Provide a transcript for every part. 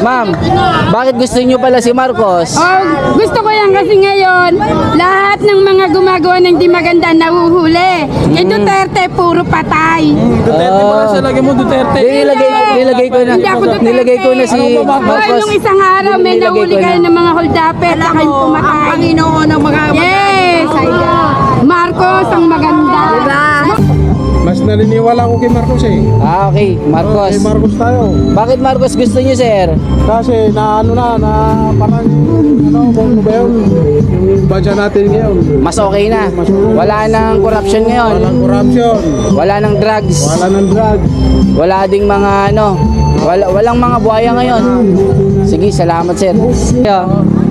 Ma'am, bakit gusto niyo pala si Marcos? Oh, gusto ko yan kasi ngayon, lahat ng mga gumagawa ng di maganda nahuhuli. Duterte, puro patay. Duterte pala siya, lagay mo Duterte. Nilagay ko na si Marcos. Nung isang araw, may nahuli kayo ng mga holdapper na kayo pumatay. Ang Panginoon ang mga... Yes! Marcos ang maganda. Mas naniniwala ako kay Marcos eh. Okay, Marcos. Kay Marcos tayo. Bakit Marcos gusto niyo, sir? Kasi na parang kung ba yun, yung bansa natin ngayon. Mas okay na. Wala nang corruption ngayon. Walang corruption. Wala nang drugs. Wala ng drugs. Wala ding mga walang mga buhaya ngayon. Sige, salamat, sir.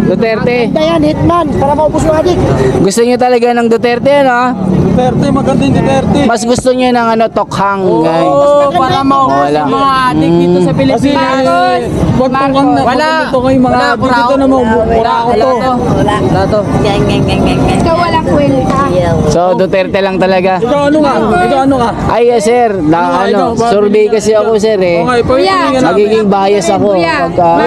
Duterte. Yan, hitman, para maubos yung adik. Gusto niyo talaga ng Duterte, ano? Duterte, maganda yung Duterte. Mas gusto niyo ng tokhang, guys. Oo, para maubos Wala. yung mga adik dito sa Pilipinas. Wag po kang wala kayo mga adik dito na mabukura ako to. Wala to. Ikaw walang kwenta. So, Duterte lang talaga. Ikaw ano nga? Ikaw ano nga? Ay, sir, survey kasi ako, sir, eh. Okay, piliin ka namin. Magiging bias ako.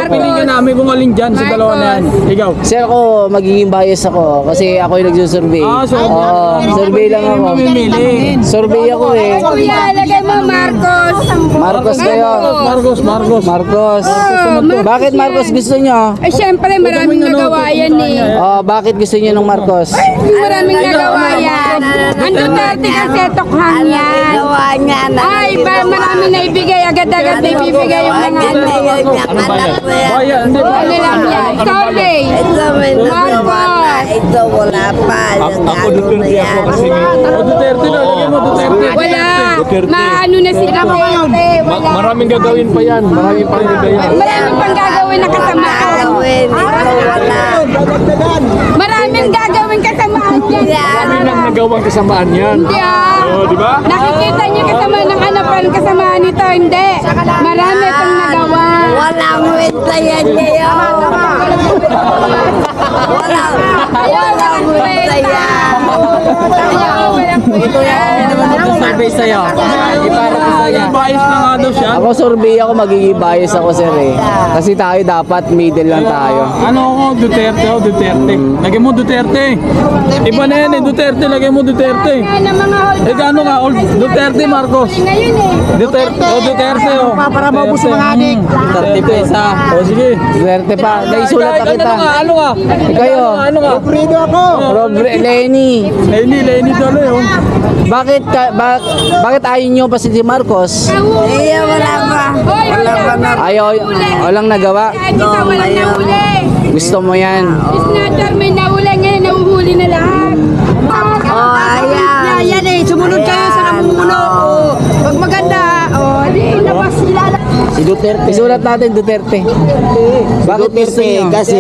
Piliin ka namin kung alin dyan sa dalawa na yan. Ikaw. Sir, ako, magiging bias ako kasi ako yung nagsusurvey. So, survey lang ako. Survey ako, eh. Kuya, lagay mo Marcos. Marcos kayo. Marcos. Bakit Marcos gusto nyo? Eh, syempre, maraming nagawa yan eh. Bakit gusto nyo ng Marcos? Maraming nagawa yan. Ang Duterte kasi tokhang yan. Ay, marami na ibigay. Agad-agad na ibibigay yung mga ano. Ano lang yan. Survey. Marcos. Ito wala pa. Ako Duterte ako kasi. Duterte na, lagyan mo Duterte. Wala. Maano na sila Duterte. Wala. Maraming gagawin pa yan. Maraming pang gagawin. Maraming pang gagawin na kasamaan. Maraming gagawin kasamaan yan. Maraming lang nagawang kasamaan yan. Hindi ah. Di ba? Nakikita niyo kasamaan ng ano pa ang kasamaan nito. Hindi. Marami pang nagawa. Walang wenta yan ngayon. Walang wenta yan. Ito yan. Survey sa'yo. Ipara ko sa'yo. Bias na nga daw siya. Ako survey ako, magiging bias ako, sir, eh. Kasi tayo dapat middle lang tayo. Ano ako? Duterte ako, Duterte. Lagyan mo Duterte. Iba na yan eh, Duterte. Lagyan mo Duterte. Yan ang mga Eh gaano nga? Duterte, Marcos. ngayon eh. Duterte, Duterte. Para maubos yung mga adik. Duterte pa isa. O sige. Duterte pa. Naisulat na kita. Ano nga? Kayo. Ano nga? Frido ako. Lenny. Lenny Dole oh. Bakit ayaw nyo pa si Marcos? Wala pa. Wala pa na. Ayaw, walang nagawa. Kahit isa walang nahuli. Gusto mo yan. Snatcher may nahuli ngayon, nahuhuli na lahat. Ayan. Yan eh, sumunod kayo sa namumuno. Pag maganda, di labas sila. Si Duterte. Isulat natin Duterte. Bakit gusto nyo? Kasi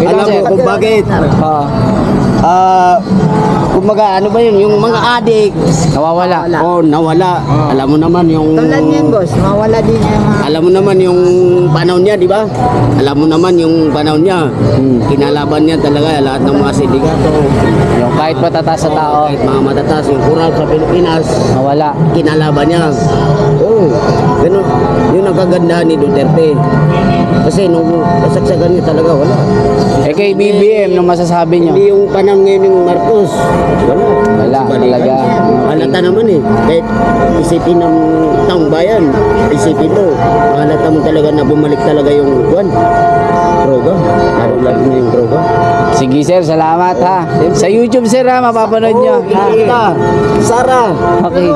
alam mo kung bakit. Kumbaga ano ba yun, yung mga adik Nawawala. nawala. Alam mo naman yung boss, mawala din yung alam mo naman yung panahon niya, di ba? Alam mo naman yung panahon niya. Kinalaban niya talaga lahat ng mga sindikato. Yung kahit matataas sa tao, Kahit mga matataas yung kural sa Pilipinas, nawala. kinalaban niya. Oo, ganun. Yun ang kagandahan ni Duterte. Kasi nung kasagsagan niya talaga, wala. Eh kay BBM, nung masasabi nyo? Hindi yung panahon ngayon ng Marcos, wala. Wala talaga. Halata naman eh. Kahit isipin ng taong bayan, isipin mo, halata mo talaga na bumalik talaga yung buwan. Droga. Lalo na yung droga. Sige sir, salamat ha. Sa YouTube sir ha, mapapanood nyo. Ha? Sara. Okay.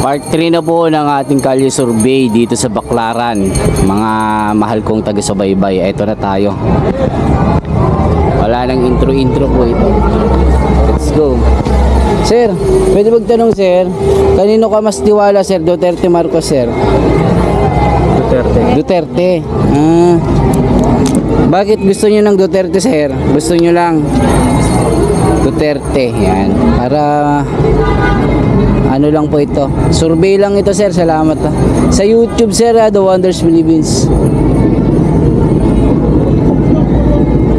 Part 3 na po ng ating kalye survey dito sa Baclaran. Mga mahal kong taga-subaybay. Ito na tayo. Wala nang intro po ito. Let's go. Sir, pwede magtanong sir, kanino ka mas tiwala sir? Duterte, Marcos sir? Duterte. Bakit gusto nyo ng Duterte sir? Gusto nyo lang Duterte. Yan. Para ano lang po ito. Survey lang ito sir. Salamat ha. Sa YouTube sir ha, The Wonders Philippines.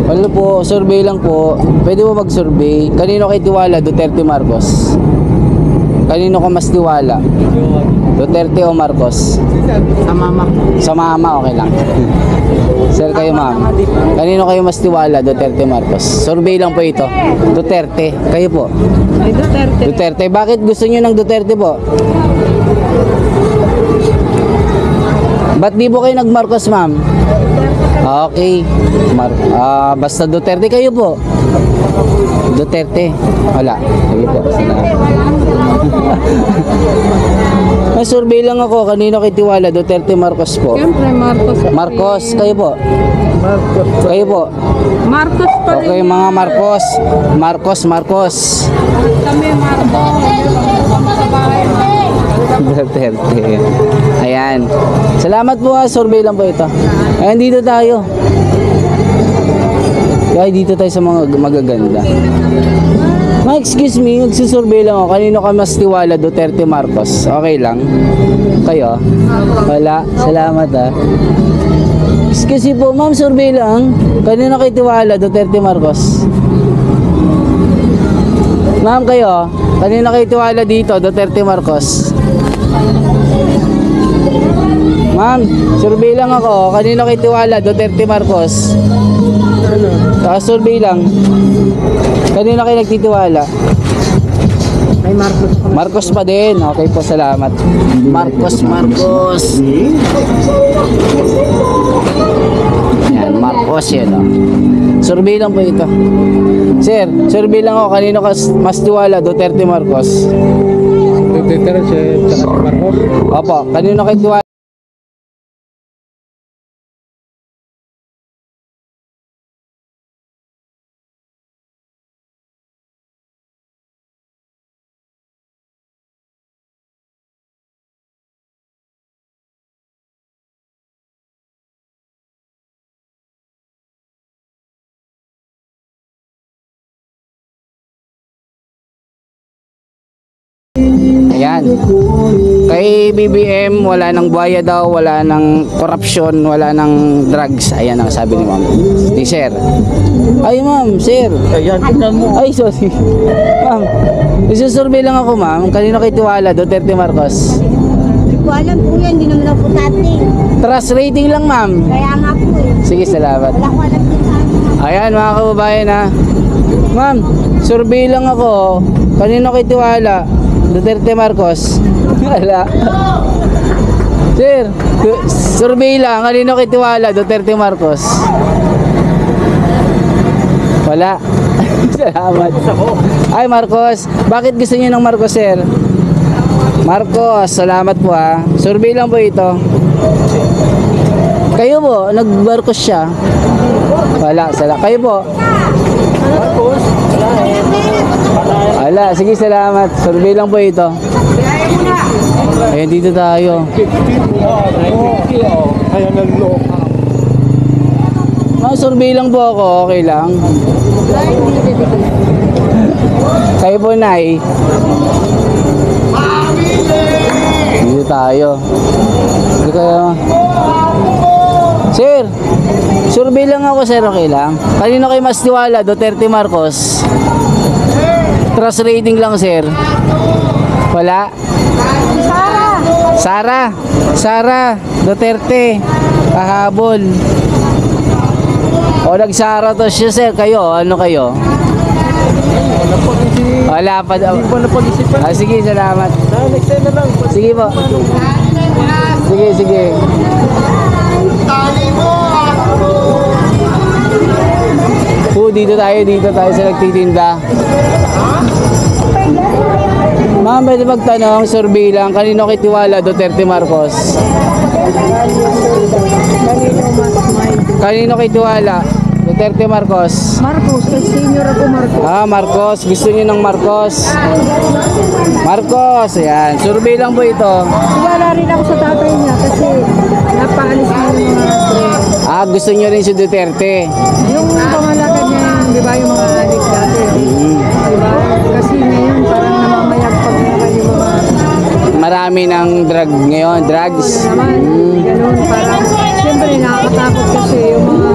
Ano po, survey lang po. Pwede mo mag-survey. Kanino kayo tiwala? Duterte, Marcos? kanino ka mas tiwala? Duterte o Marcos? Sa mama ko. Sa mama, okay lang. Sir, kayo ma'am. Kanino kayo mas tiwala, Duterte o Marcos? Survey lang po ito. Duterte. Kayo po? Ay, Duterte. Duterte. Bakit gusto niyo ng Duterte po? Ba't di po kayo nag-Marcos, ma'am? Okay. Basta Duterte kayo po. Duterte. Wala. Sige po. May survey lang ako. Kanino kayo tiwala? Duterte, Marcos po. Siyempre, Marcos. Marcos, kayo po. Kayo po. Marcos pa rin. Okay, mga Marcos. Marcos. Kami, Marcos. Sa bahay, Duterte. Ayan. Salamat po ha. Survey lang po ito. Ayan, dito tayo. Kaya dito tayo sa mga magaganda. Excuse me, nagsusurvey lang ako. Kanino ka mas tiwala, Duterte, Marcos? Okay lang? Kayo? Wala? Salamat ha. Excuse me po, ma'am, survey lang. Kanino kayo tiwala, Duterte, Marcos? Ma'am, kayo? Kanino kayo tiwala dito, Duterte, Marcos? Ma'am, survey lang ako. Kanino kayo tiwala, Duterte, Marcos? Survey lang. Kanino kayo nagtitiwala? May Marcos pa. Marcos pa din. Okay po, salamat. Marcos. Yan, Marcos yan. Oh. Survey lang po ito. Sir, survey lang ako. Kanino ka mas tiwala, Duterte, Marcos? Duterte, Marcos. Opo, kanino kayo tiwala? Ayan. Kay BBM, wala nang buhaya daw, wala nang korupsyon, wala nang drugs. Ayan ang sabi ni ma'am. Ni sir. Ay ma'am, sir. Ayan, tingnan mo. Ay, sorry. Ma'am, isusurvey lang ako ma'am. Kanino kayo tiwala, Duterte, Marcos? Hindi ko alam po yan, hindi naman ako dati. Trust rating lang ma'am. Kaya nga po eh. Sige, salamat. Wala ko alam din sa Ayan mga kababayan ha. Ma'am, survey lang ako. Kanino kayo tiwala? Duterte, Marcos? Wala. Sir, survey lang. Kanino kayo tiwala? Duterte, Marcos? Wala. Salamat. Ay, Marcos. Bakit gusto niyo ng Marcos, sir? Marcos, salamat po ha. Survey lang po ito. Kayo po, nag-Marcos siya. Wala, kayo po. Wala, sige, salamat. Survey lang po ito. Ayan, dito tayo. Kaya nagloka. Survey lang po ako, okay lang. Kayo po, Nay. Dito tayo. Dito kayo. Sir, survey lang ako, sir, okay lang. Kanino kayo mas tiwala, Duterte, Marcos? Trust rating lang, sir. Wala? Sara Duterte. Kahabol. O nagsara to siya, sir. Kayo, ano kayo? Wala pa daw. Hindi ko napag-isipan. Sige, salamat. Next time na lang. Sige po. Sige. Dito tayo sa nagtitinda. Ma'am, pwede magtanong, survey lang, kanino kayo tiwala, Duterte, Marcos? Kanino kayo tiwala, Duterte, Marcos? Marcos, kasi senior ako Marcos. Marcos, gusto niyo ng Marcos? Marcos, ayan, survey lang po ito. Wala rin ako sa tatay niya kasi napaalis na yung mga stress. Gusto niyo rin si Duterte? Yung pangalakan niya, di ba yung mga adik dati? Di ba? Kasi ngayon parang namamayagpag naman yung mga Marami ng drugs. naman. Ganun, parang siyempre nakakatakot kasi yung mga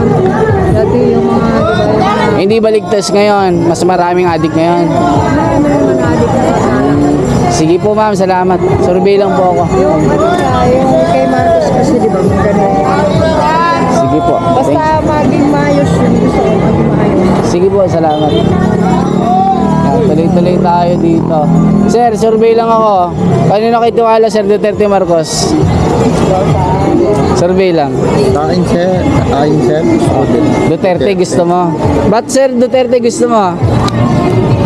dati yung mga di ba yung mga Hindi baligtas ngayon, mas maraming adik ngayon. marami naman adik na kasalanan. Sige. Sige po ma'am, salamat. Survey lang po ako. Yung kay Marcos kasi di ba ganun. Sige po. Basta maging maayos yun. Gusto ko maging maayos. Sige po, salamat. Tuloy-tuloy tayo dito. Sir, survey lang ako. Kanino kayo tiwala, Sir Duterte Marcos? Survey lang. Kain sir. Duterte gusto mo? Ba't Sir Duterte gusto mo?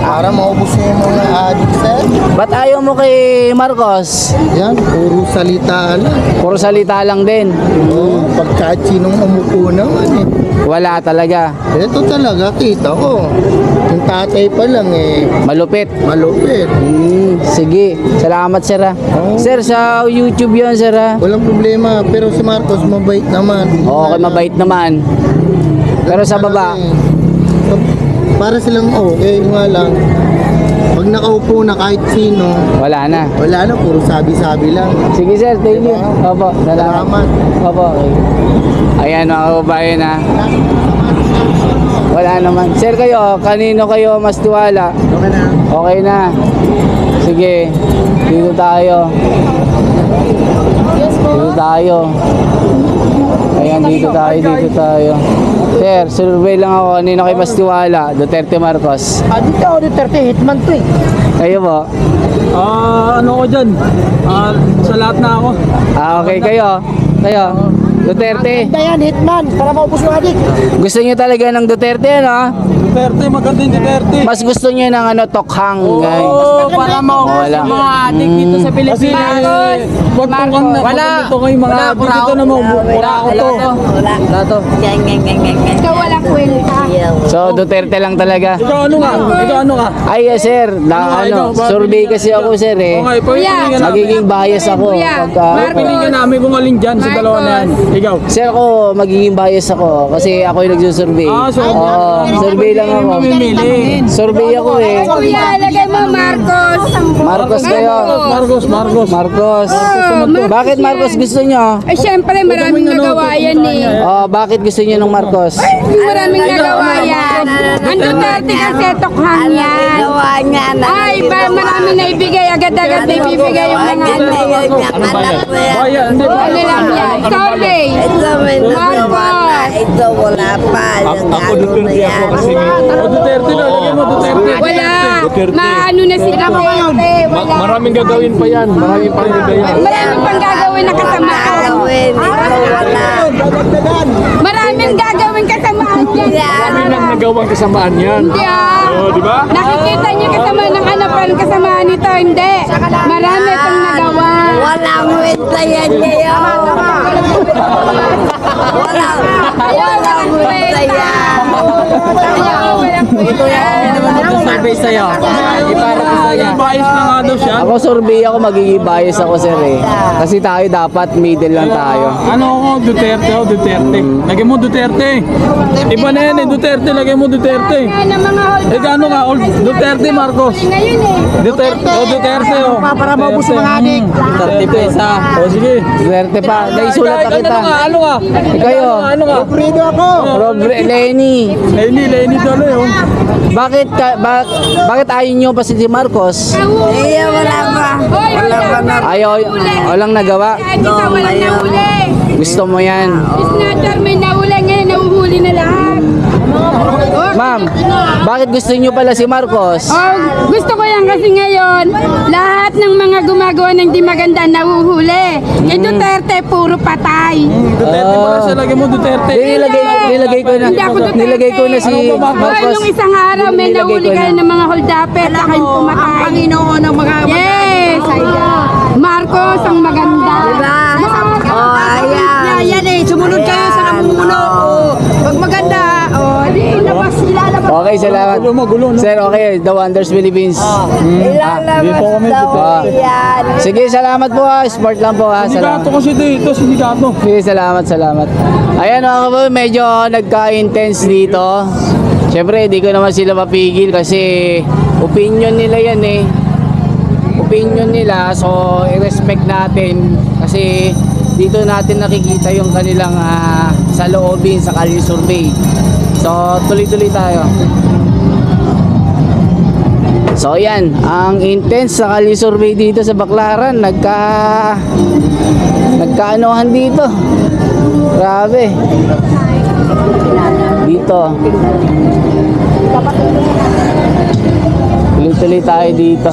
Para maubos niya yung mga adik sir. Ba't ayaw mo kay Marcos? Yan, puro salita lang. Puro salita lang din. Oo, pagka sinong umupo naman eh. Wala talaga. Ito talaga, kita ko. Yung tatay pa lang eh, Malupit. malupit. Sige. Salamat, Sir. Sir, sa YouTube yun, Sir. Walang problema, pero si Marcos mabait naman. Okay, mabait naman. Pero sa baba, Para silang okay, nga lang. Pag nakaupo na kahit sino, wala na. wala na, puro sabi-sabi lang. Sige, Sir. Thank you. Opo. Salamat. Salamat. Opo. Okay. Ayan, mga kababayan, ha. Wala naman. Sir, kayo, kanino kayo mas tiwala? Okay na. Okay na. Sige. Dito tayo. Dito tayo. Ayan, dito tayo. Sir, survey lang ako. Kanino kayo mas tiwala? Duterte Marcos. Dito ako Duterte, hitman to eh. Kayo po? Ano ko dyan? Sa lahat na ako. Okay, kayo? Duterte. Yan, hitman, para maubos yung adik. Gusto niyo talaga ng Duterte, ano? Duterte, maganda yung Duterte. Mas gusto niyo ng tokhang. Para maubos Wala. yung mga adik dito sa Pilipinas. Wag kang wala. Dito kayo mga adik dito na maubos. Wala ako to. Wala to. Ikaw walang kwenta. So, Duterte lang talaga. Ikaw ano ka? Ay, sir, survey kasi ako, sir, eh. Okay, piliin ka namin. Magiging bias ako. Piliin ka namin kung alin dyan sa dalawa na yan. Ikaw. Sir, ako, magiging bias ako kasi ako yung nagsusurvey. So, survey lang ako. Mamimili. Survey ako, eh. Kuya, lagay mo Marcos. Marcos kayo. Marcos. Bakit Marcos gusto nyo? Ay, syempre, maraming nagawa yan eh. Bakit gusto nyo ng Marcos? Maraming nagawa yan. Ang Duterte kasi tokhang yan. Ay, maraming naibigay. Agad-agad naibibigay yung mga ano. Bayan, hindi ba? Ano lang yan. Sorry. Marcos. Ito wala pa. Ako Duterte ako kasi. O Duterte na, lagyan mo Duterte. Wala. Maano na si Duterte. Wala. Maraming gagawin pa yan. Maraming pa rin gagawin. Maraming pang gagawin na kasamaan. Maraming gagawin kasamaan yan. Maraming lang nagawang kasamaan yan. Hindi ah. Di ba? Nakikita niyo kasamaan ng ano pa ang kasamaan nito. Hindi. Marami itong nagawa. Walang wenta yan ngayon. Walang wenta yan. Survey sa'yo. Bias na nga daw siya. Ako survey ako, magiging bias ako, sir, eh. Kasi tayo dapat middle lang tayo. Ano ako? Duterte ako, Duterte. Lagyan mo Duterte. Iba na yan eh, Duterte. Lagyan mo Duterte. Yan ang mga hold. Gano nga? Duterte, Marcos. Ngayon eh. Duterte. Duterte. Para maubos yung mga adik. Duterte pa isa. O sige. Duterte pa. Naisulat na kita. Ano ka? Kayo. Ano ka? Frido ako. Lenny. Lenny Dalo yun. Bakit ayaw nyo pa si Marcos? Iya, wala pa. Wala pa na. Ayaw, walang nagawa. Kahit isa walang nahuli. Gusto mo yan. Snatcher may nahuli ngayon. Nahuhuli na lahat. Ma'am, bakit gusto nyo pala si Marcos? Oh, gusto ko yan kasi ngayon, lahat ng mga gumagawa ng di maganda nahuhuli. Eh Duterte, puro patay. Duterte mo lang siya. Lagyan mo Duterte. Nilagay ko na. Hindi ako Duterte. Nilagay ko na si Hoy, Marcos. nung isang araw may Nilagay nahuli ko na. kayo ng mga holdapper na kayong pumatay. Panginoon ang mga Yes! Marcos ang maganda. Diba? Oh, ayan. yan eh, sumunod kayo sa namumuno. Pag maganda, di labas, ilalabas. Okay, salamat. Magulo, no? Sir, okay, The Wonders Philippines. Ilalabas daw yan. Sige, salamat po ha. Sport lang po ha. Sindikato Salamat. kasi dito. Sindikato. Sige, salamat. Ayan mga kababayan, medyo nagka-intense dito. Siyempre, di ko naman sila mapigil kasi opinion nila yan eh. Opinion nila, so i-respect natin kasi dito natin nakikita yung kanilang saloobin sa Kalye Survey. So, tuloy-tuloy tayo. So yan, ang intense sa Kali Survey dito sa Baclaran, nagkaanohan dito. Grabe. Dito. Tuloy-tuloy tayo dito.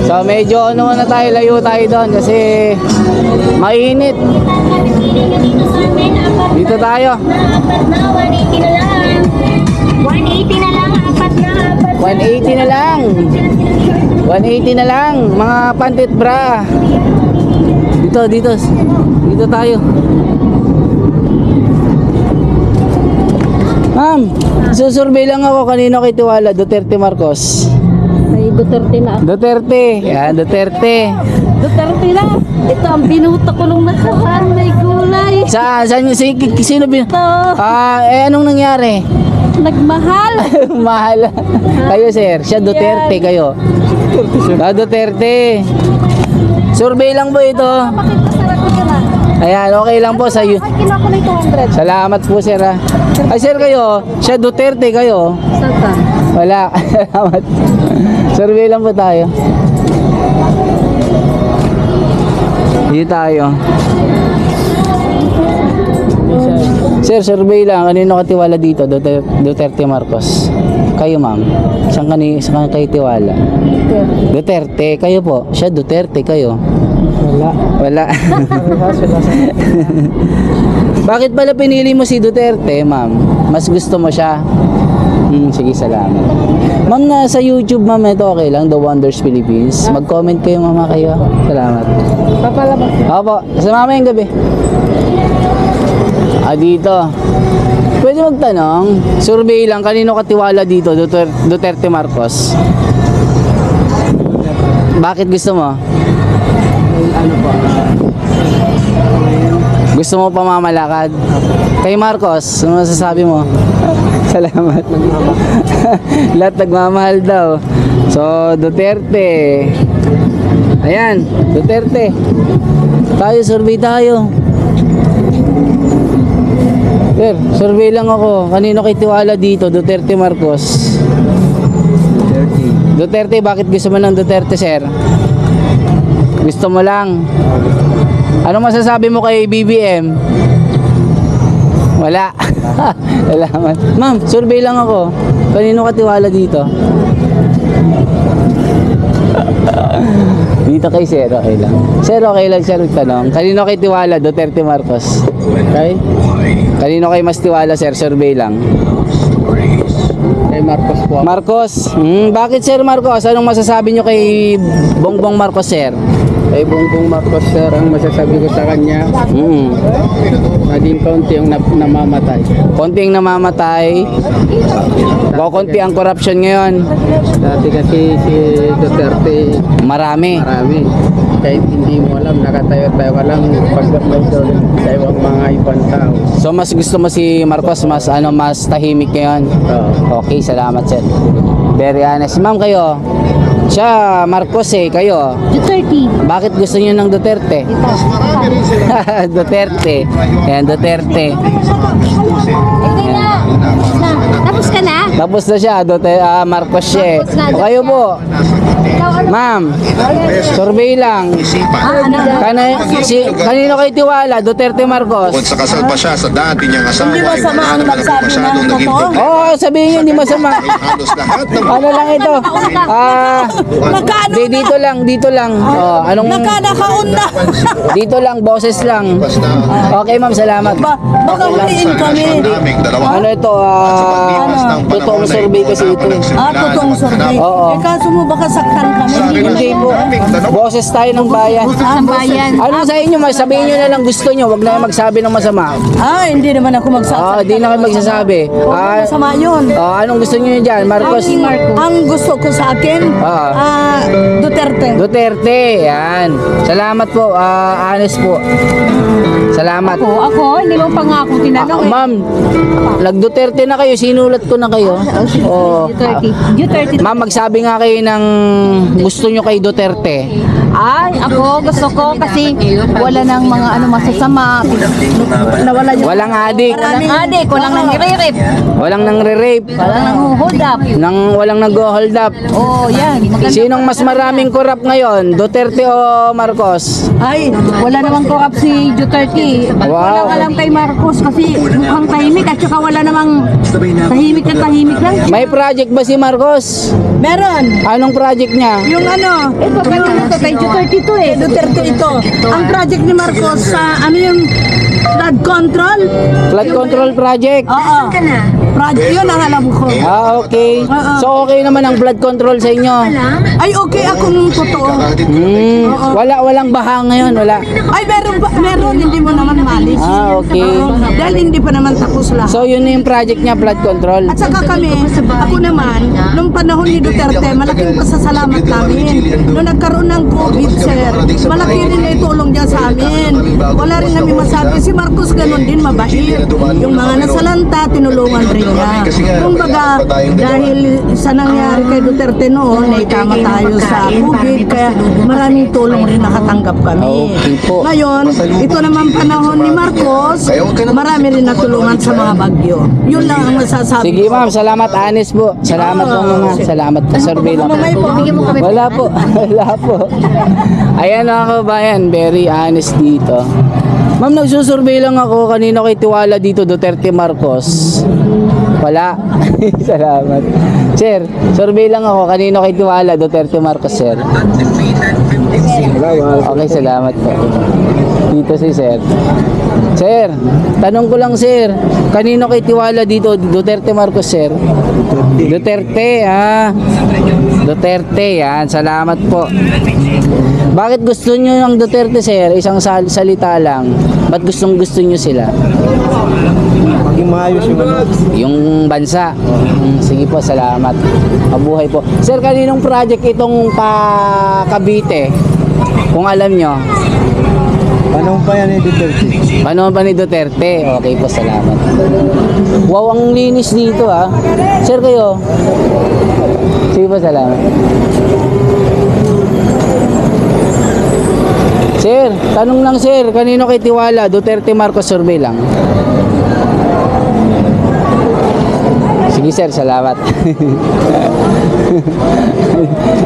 So medyo ano na tayo, layo tayo doon kasi mainit. Dito tayo. 180 na lang. 180 na lang, mga pantit bra. Dito tayo. Ma'am, susurvey lang ako, kanino kay Tiwala, Duterte Marcos? Ay, Duterte na. Duterte, yan, Duterte. Duterte na. Ito ang binuto ko nung nakaraan, may gulay. Saan sino anong nangyari? Nagmahal. Mahal. Kayo sir, siya Duterte kayo. Duterte. Survey lang po ito. Bakit masarap ko na? Ayan, okay lang po sa iyo. Ay, kinuha ko na yung 200. Salamat po sir ha. Ay sir kayo, siya Duterte kayo. Saan ka? Wala. Salamat. Survey lang po tayo. Dito tayo. Sir, survey lang. Kanino katiwala dito? Duterte Marcos. Kayo ma'am. Saan kayo tiwala? Duterte. Kayo po. Siya Duterte. Kayo? Wala. Bakit pala pinili mo si Duterte, ma'am? Mas gusto mo siya? Sige, salamat. Ma'am, nasa YouTube, ma'am, ito okay lang, The Wonders Philippines. Mag-comment kayo, mama, kayo. Salamat. Papalabas. Opo, sa mamayang gabi. Dito. Pwede magtanong, survey lang, kanino katiwala dito, Duterte Marcos? Bakit gusto mo? Ano po? Gusto mo pamamalakad? Kay Marcos, ano masasabi mo? Salamat. Lahat nagmamahal daw. So, Duterte. Ayan, Duterte. Tayo, survey tayo. Sir, survey lang ako. Kanino kay tiwala dito? Duterte Marcos. Duterte, bakit gusto mo ng Duterte, sir? Gusto mo lang. Ano masasabi mo kay BBM? Wala. Salamat. Ma'am, survey lang ako. Kanino ka tiwala dito? Dito kay sir, okay lang. Sir, okay lang sir, tanong. Kanino kay tiwala, Duterte Marcos? Okay? Kanino kay mas tiwala, sir? Survey lang. Kay Marcos po. Marcos? Bakit sir Marcos? Anong masasabi nyo kay Bongbong Marcos, sir? Kay Bongbong Marcos, sir, ang masasabi ko sa kanya, naging kaunti yung namamatay. Konting namamatay. Konti ang corruption ngayon. Dati kasi si Duterte, Marami. marami. Kahit hindi mo alam, nakatayo-tayo ka lang pagdating sa ibang mga ibang tao. So mas gusto mo si Marcos, mas tahimik ngayon. Okay, salamat sir. Very honest. Ma'am, kayo? Siya, Marcos kayo. Duterte. Bakit gusto niyo ng Duterte? Duterte. Yan, Duterte. Tapos ka na? Tapos na siya, Marcos siya. O kayo po? Ma'am, survey lang. Kanino kayo tiwala? Duterte Marcos? Kung sa kasal pa siya sa dati niyang asawa, Hindi masama ang magsabi ng totoo? Oo, sabihin niyo, hindi masama. halos lahat ng Ano lang ito? Dito lang. Oh, anong Nakakauna. dito lang, boses lang. Okay, ma'am, salamat. Baka huliin kami. Ano ito? Totoong survey kasi ito. Totoong survey. Oo. Kaso mo baka saktan kami. Hindi po. Boses tayo ng bayan. Ang bayan. Ano sa inyo, sabihin nyo na lang gusto nyo. Huwag na kayo magsabi ng masama. Hindi naman ako magsasalita. Di na kayo magsasabi. Masama yun. Anong gusto nyo dyan, Marcos? Ang gusto ko sa akin, Duterte. Duterte, yan. Salamat po, honest po. Salamat. Ako, hindi mo pa nga ako tinanong eh. Ma'am, nag-Duterte na kayo, sinulat ko na kayo. Oh. Duterte. Ma'am, magsabi nga kayo ng gusto nyo kay Duterte. Ay, ako gusto ko kasi wala nang mga ano masasama. Nawala yung Walang adik, walang adik, walang nangire-rip, walang nang-re-rape, walang nang-hold up. walang nag-hold up. Oh, yan. Maganda. Sinong mas maraming korap ngayon, Duterte o Marcos? Ay, wala namang corrupt si Duterte. Wow. Walang alam kay Marcos kasi mukhang tahimik at saka wala namang tahimik na tahimik lang. May project ba si Marcos? Meron. Anong project niya? Yung ano, Ito, ito kay Duterte ito eh. Duterte ito. Ang project ni Marcos sa ano yung flood control? Flood control project. Oo. Project yun ang alam ko. Okay. So okay naman ang flood control sa inyo? Ay okay akong totoo. Walang baha ngayon, wala. Ay meron hindi mo naman malis. Okay. Oo, dahil hindi pa naman tapos lahat. So yun na yung project niya, flood control. At saka kami, ako naman, nung panahon ni Duterte, malaking pasasalamat namin. Nung nagkaroon ng COVID, sir, malaki rin na itulong niya sa amin. Wala rin namin masabi. Si Marcos ganun din, mabait. Yung mga nasalanta, tinulungan rin niya. Kumbaga, dahil sa nangyari kay Duterte noon, naitama tayo sa COVID, kaya maraming tulong rin nakatanggap kami. Okay po. Ngayon, ito naman panahon ni Marcos, marami rin natulungan sa mga bagyo. Yun lang ang masasabi Sige ko. ma'am, salamat, honest po. Salamat po ma'am. Salamat po, survey lang. Wala po, wala po. Ayan mga kabayan, very honest dito. Ma'am, nagsusurvey lang ako. Kanino kay tiwala dito, Duterte, Marcos? Wala. Salamat. Sir, survey lang ako. Kanino kay tiwala, Duterte, Marcos, sir? Okay, salamat po. Dito si sir. Sir, tanong ko lang sir, kanino kay tiwala dito, Duterte, Marcos, sir? Duterte, Duterte, yan. Salamat po. Bakit gusto nyo ng Duterte, sir? Isang salita lang. Ba't gusto nyo sila? Maging maayos yung ano. Yung bansa. Sige po, salamat. Mabuhay po. Sir, kaninong project itong pa Cavite? Kung alam nyo. Panahon pa yan ni Duterte. Paano pa ni Duterte? Okay po, salamat. Wow, ang linis dito Sir, kayo? Sige po, salamat. Sir, tanong lang sir, kanino kay tiwala? Duterte, Marcos, survey lang. Sige sir, salamat.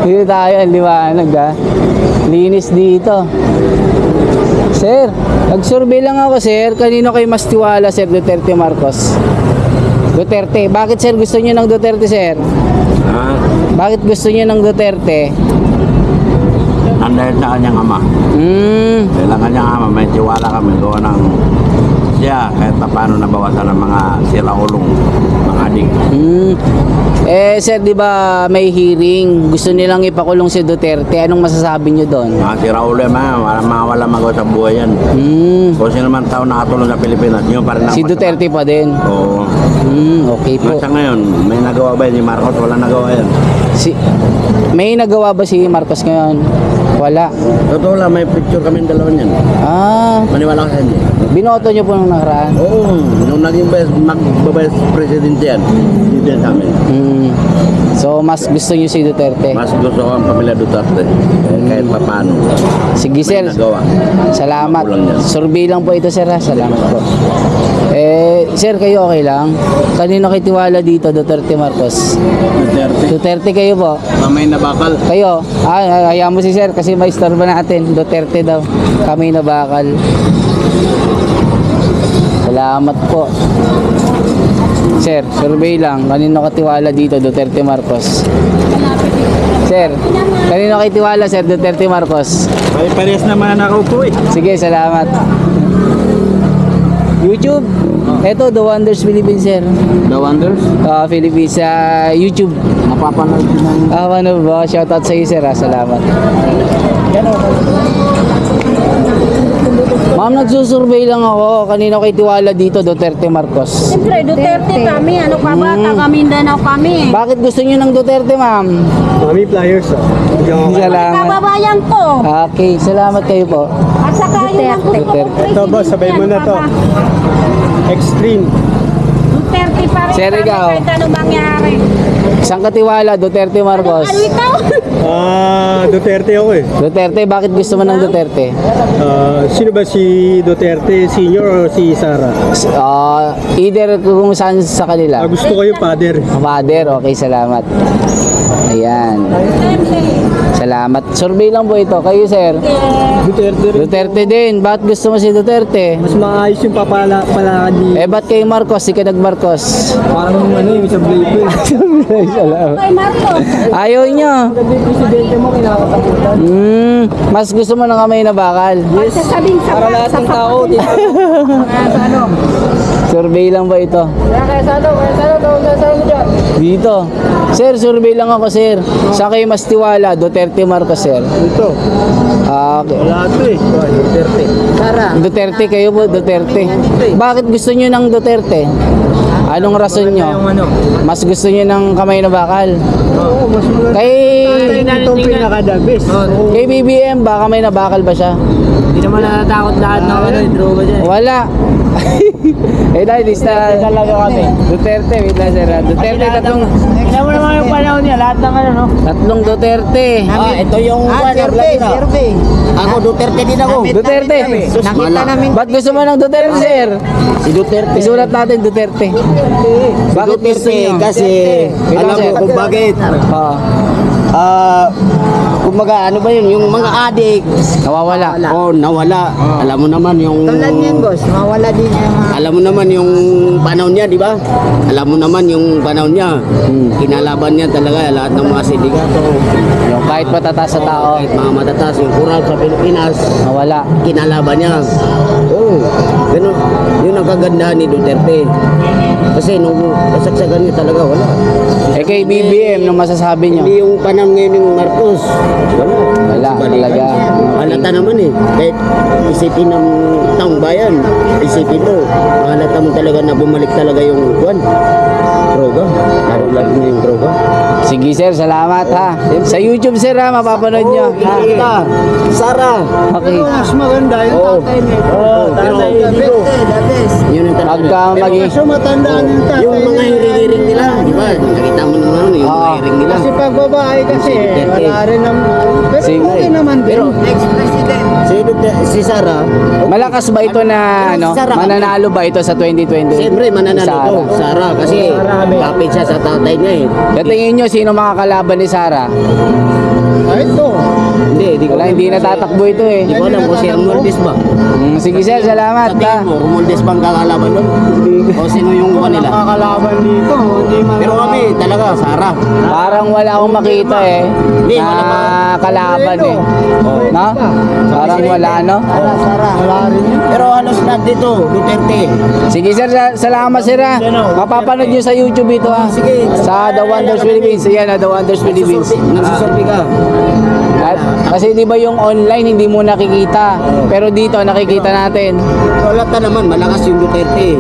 Dito tayo, ang liwanag linis dito. Sir, nag-survey lang ako sir, kanino kay mas tiwala sir, Duterte, Marcos? Duterte. Bakit sir gusto niyo ng Duterte sir? Bakit gusto niyo ng Duterte? Dahil sa kanyang ama. Dahil ang kanyang ama, may tiwala kami gawa ng siya kahit na paano nabawasan ng mga siraulong mga adik. Sir, di ba may hearing, gusto nilang ipakulong si Duterte, anong masasabi niyo doon? Mga siraulo mga wala magawa sa buhay yan. Kung sino man tao nakatulong sa Pilipinas, yun pa rin ang Si Duterte pa din? Oo. Okay po. Sa ngayon, may nagawa ba yun? Si Marcos, wala nagawa yan. May nagawa ba si Marcos ngayon? Wala. Totoo lang, may picture kami dalawa niyan. Maniwala ka sa hindi. Binoto niyo po nung nakaraan? Oo, nung naging mag-vice president yan, hindi yan sa amin. So, mas gusto niyo si Duterte? Mas gusto ko ang pamilya Duterte, kahit pa paano. Sige sir, nagawa. salamat. Magulang yan. Survey lang po ito sir salamat po. Sir, kayo okay lang? Kanino kay tiwala dito, Duterte, Marcos? Duterte. Duterte kayo po? Kamay na bakal. Kayo? Hayaan mo si sir kasi may istorbo natin. Duterte daw. Kami na bakal. Salamat po. Sir, survey lang. Kanino katiwala dito, Duterte, Marcos? Sir, kanino katiwala, sir, Duterte, Marcos? May parehas naman nakaupo eh. Sige, salamat. YouTube. Ito, The Wonders Philippines, sir. The Wonders? Philippines sa YouTube. Napapanood ko ng... Ano ba? Shoutout sa iyo, sir. Salamat. Ma'am, nagsusurvey lang ako. Kanino kay tiwala dito, Duterte Marcos? Siyempre, Duterte kami. Ano pa ba? Taga Mindanao kami. Bakit gusto niyo ng Duterte, ma'am? Mami Flyers, Salamat. Kababayan ko. Okay, salamat kayo po. At saka yun ang gusto ko. Duterte. Ito, boss, sabay mo na to. Extreme. Duterte pa rin Sir, kami ikaw. kahit anong mangyari. Isang katiwala, Duterte Marcos. Ano ikaw? Duterte ako eh. Duterte, bakit gusto mo ng Duterte? Sino ba si Duterte, senior o si Sara? Either kung saan sa kanila. Gusto ko yung father. Father, okay, salamat. Ayan. Salamat. Survey lang po ito. Kayo, sir? Duterte rin. Duterte din. Bakit gusto mo si Duterte? Mas maayos yung palakad ni... Ba't kayo Marcos? Ika nag-Marcos. Parang yung isang blade. Salamat. Kay Marcos. Ayaw nyo. Presidente mo, kinakatakutan. Mas gusto mo ng kamay na bakal. Sasabing sa Para lahat ng tao, dito. Survey lang ba ito? Kaya sa ano dyan? Dito. Sir, survey lang ako, sir. Sa kayo mas tiwala, Duterte Marcos, sir. Dito. Okay. Wala ito eh. Duterte. Sara. Duterte kayo po, Duterte. Bakit gusto nyo ng Duterte? Anong rason nyo? Mas gusto nyo ng kamay na bakal? Oo, mas maganda. Kay Itong pinaka-the best. kay BBM ba kamay na bakal ba siya? Hindi naman natatakot lahat ng droga dyan. Wala. Eh dahil lista talaga kami. Duterte, wait lang sir. Duterte tatlong Tignan mo naman yung panahon niya, lahat ng ano, no? tatlong Duterte. Ito yung survey. Ako, Duterte din ako. Duterte. Nakita namin. Ba't gusto mo ng Duterte, sir? Si Duterte. Isulat natin Duterte. Bakit gusto Duterte nyo? kasi alam mo kung bakit. Kumbaga, ano ba yun? Yung mga adik. Nawawala. Nawala. Alam mo naman yung... boss, mawala din yung Alam mo naman yung panahon niya, di ba? Alam mo naman yung panahon niya. Kinalaban niya talaga lahat ng mga sindikato. Yung kahit patataas sa tao, Kahit mga matataas yung kural sa Pilipinas, nawala. kinalaban niya. Oo. Ganun. Yun ang kagandahan ni Duterte. Kasi nung kasagsagan niya talaga, wala. Eh kay BBM, nung masasabi nyo? Hindi yung panahon ngayon ng Marcos. Wala. Wala talaga. Halata naman eh. Kahit isipin ng taong bayan, isipin mo, halata mo talaga na bumalik talaga yung buwan. Droga. Lalo na yung droga. Sige sir, salamat ha. Sa YouTube sir ha, mapapanood nyo. Ha? Kita, Sara. Okay. Mas maganda yung tatay niya. Tatay dito. Yun ang talaga. Pagka maging... So matandaan yung tatay Yung mga hiring-hiring nila, di ba? Nakita mo naman yung mga hiring nila. Kasi pag babae kasi, wala rin naman. Pero Sige. okay naman din. Si Sara, Malakas ba ito na ano? Mananalo ba ito sa 2020? siyempre mananalo Sara. to. Sara, kasi kapit siya sa tatay niya eh. Sa tingin nyo, sino makakalaban ni Sara? Ito. Hindi ko Wala, hindi natatakbo ito eh. Hindi ko alam kung si Romualdez ba. Sige sir, Sa salamat ha. tingin mo, Romualdez bang kakalaban doon? O sino yung kuha nila? Makakalaban dito. Hindi man. Pero kami talaga, Sara. Parang wala akong makita eh. Hindi, wala Na pa. kalaban eh. No? Parang wala no? Wala rin yun. Pero halos lahat dito, Duterte. Sige sir, salamat sir ha. Mapapanood nyo sa YouTube ito ha. Sige. Sa The Wonders Philippines. Ayan ha, The Wonders Philippines. Nagsusurvey ka. Kasi di ba yung online hindi mo nakikita. Pero dito nakikita natin. Wala ta naman, malakas yung Duterte.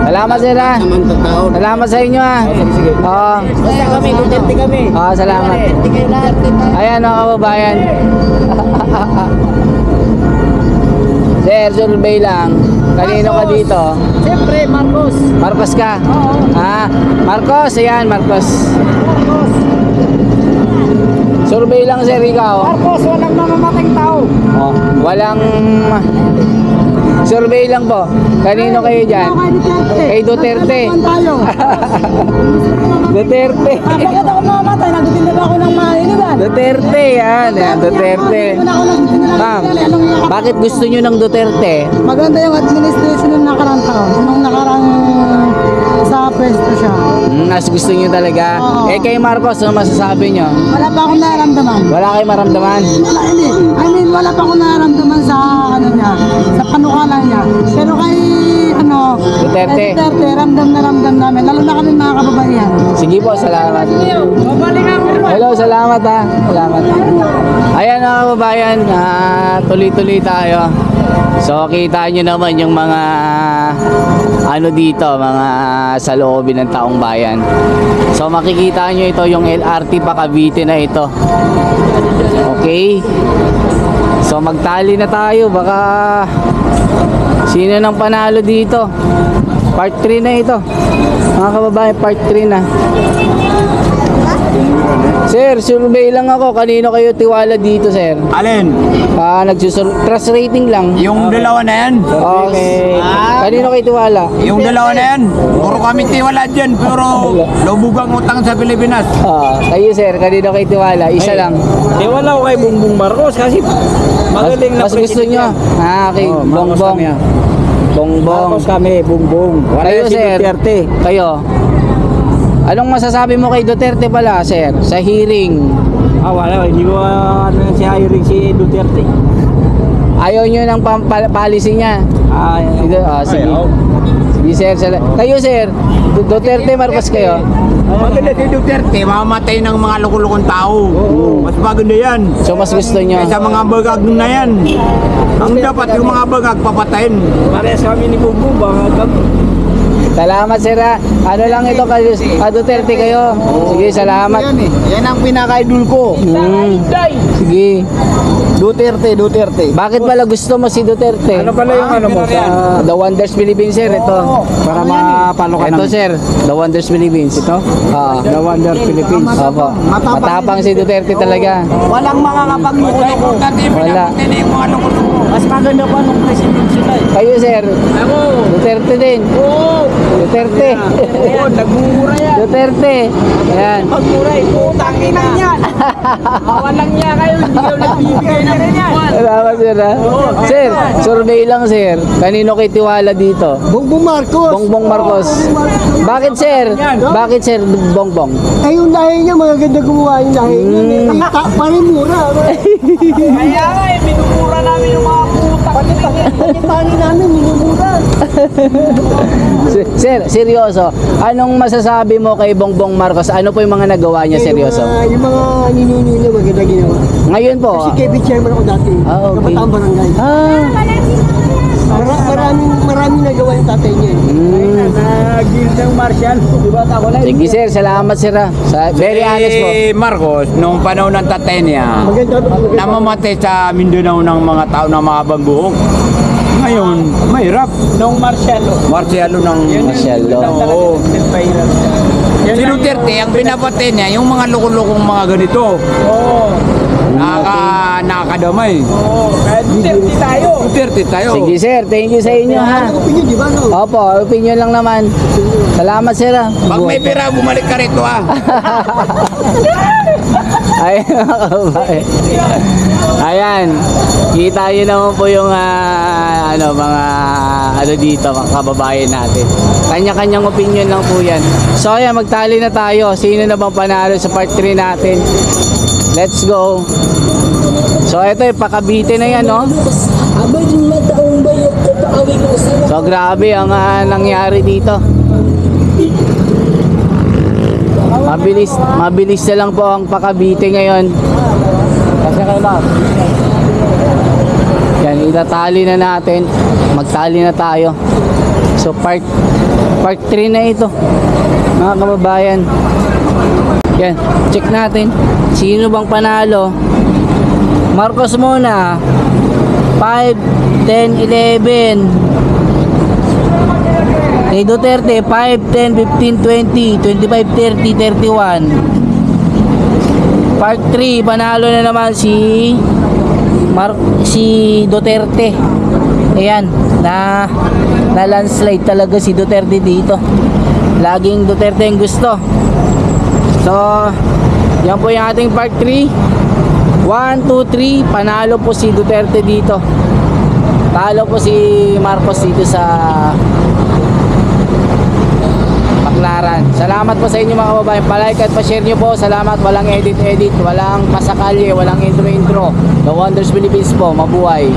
Salamat sir ha. Naman tao. Salamat sa inyo ha. Oo. Basta kami, Duterte kami. Salamat. Ayan mga kababayan. Sir, survey lang. Kanino ka dito? Siyempre, Marcos. Marcos ka? Marcos, ayan, Marcos. Survey lang sir, ikaw. Marcos, walang mamamatang tao. Walang... Survey lang po. Kanino kayo dyan? Kay Duterte. Duterte. Bakit ako mamamatay? Nagtitinda ba ako ng maninigan? Duterte, yan. Duterte. Ma'am, bakit gusto nyo ng Duterte? Maganda yung administration ng nakarang taon. Nung nakarang sa pwesto siya. Mas gusto nyo talaga? Oo. Eh kay Marcos, ano masasabi nyo? Wala pa akong nararamdaman. Wala kayo maramdaman? Wala, hindi. I mean, wala pa akong nararamdaman sa ano niya, sa panukala niya. Pero kay ano, Duterte. kay Duterte, ramdam na ramdam namin. Lalo na kami mga kababaihan. Sige po, salamat. Hello, salamat ha. Salamat. Ayan mga kababayan, tuloy-tuloy tayo. So kita nyo naman yung mga ano dito, mga sa loobin ng Taong Bayan. So makikita nyo ito yung LRT pa Cavite na ito. Okay. So magtali na tayo, baka sino nang panalo dito. Part 3 na ito. Mga kababayan, part 3 na. Sir, survey lang ako. Kanino kayo tiwala dito, sir? Alin? Trust rating lang. Yung dalawa na yan? Okay. Kanino kayo tiwala? Yung dalawa na yan? Puro kami tiwala dyan, pero lubugang utang sa Pilipinas. Kayo, sir, kanino kayo tiwala? Isa lang. Tiwala ko kay Bongbong Marcos kasi magaling na Mas gusto nyo? Okay, Bongbong. Bongbong. Marcos kami, Bongbong. Wala Kayo, si sir. Duterte. Kayo. Anong masasabi mo kay Duterte pala, sir? Sa hearing. Wala. Hindi ko si hiring si Duterte. Ayaw nyo ng policy niya. Sige. Sige, sir. Kayo, sir. Duterte, Marcos kayo. Maganda si Duterte, mamamatay ng mga lukulukong tao. Mas maganda yan. So, mas gusto nyo. Kaysa mga bagag na yan. Ang dapat yung mga bagag papatayin. Parehas kami ni Bongbong, bangag. Salamat, sir. Ano lang ito, Duterte kayo. Sige, salamat. Yan ang pinaka-idol ko. Sige. Duterte. Bakit pala gusto mo si Duterte? Ano pala yung ano mo? The Wonders Philippines, sir. Ito. Para mapalo ka Ito, namin. sir. The Wonders Philippines. Ito? The Wonder Philippines. Opo. Matapang si Duterte talaga. Walang makakapag-lukuloko. Wala. Mas maganda pa nung president sila eh. Kayo, sir. Duterte din. Duterte. Nagmumura yan. Duterte. Ayan. Magmura eh. Putang ina yan. Walang niya kayo. Hindi kayo nagbibigay na rin yan. Salamat, sir. Sir, survey lang, sir. Kanino kayo tiwala dito? Bongbong Marcos. Bongbong Marcos. Bakit, sir? Bakit, sir, Bongbong? Ay, yung lahi niya, magaganda gumawa yung lahi niya. Parang mura. Kaya nga eh, minumura namin yung mga putang. Pati namin, minumura. Sir, seryoso. Anong masasabi mo kay Bongbong Marcos? Ano po yung mga nagawa niya, seryoso? Yung mga nininino, maganda ginawa. Ngayon po. Kasi Kevin Chairman ako dati. Okay. Kabataan barangay. Maraming nagawa yung tatay niya. Nag-guild ng Marshall. Diba ako na? Sige, sir. Salamat, sir. Very honest po. Si Marcos, noong panahon ng tatay niya, Maganda. namamatay sa Mindanao ng mga tao na mahabang buhok. Ngayon, mahirap. Nung Marshall. Marcialo ng Marcialo. Oo. Si Duterte, ang pinapatay niya, yung mga lukulukong mga ganito. Oo. Nakakadamay. Oo. Kaya Duterte tayo. Sige, sir. Thank you sa inyo, ha? Opinion, di ba? No? Opo, opinion lang naman. Salamat, sir. Pag may pera, bumalik ka rito Ayan, ayan. Kita nyo naman po yung mga dito, mga kababayan natin. Kanya-kanyang opinion lang po yan. So ayan, magtali na tayo. Sino na bang panalo sa part 3 natin? Let's go. So ito yung pa-Cavite na yan, no? So grabe ang nangyari dito. Mabilis na lang po ang pa-Cavite ngayon. Kasi kailan? Yan, itatali na natin. Magtali na tayo. So part 3 na ito, mga kababayan. Yan, check natin. Sino bang panalo? Marcos muna. 5, 10, 11. Kay Duterte, 5, 10, 15, 20, 25, 30, 31. Part 3, panalo na naman si Duterte. Ayan, na landslide talaga si Duterte dito. Laging Duterte ang gusto. So, yan po yung ating part 3. 1, 2, 3, panalo po si Duterte dito. Talo po si Marcos dito sa Baclaran. Salamat po sa inyo mga kababayan. Pa-like at pa-share nyo po. Salamat. Walang edit, walang pasakalye, walang intro. The Wonders Philippines po. Mabuhay.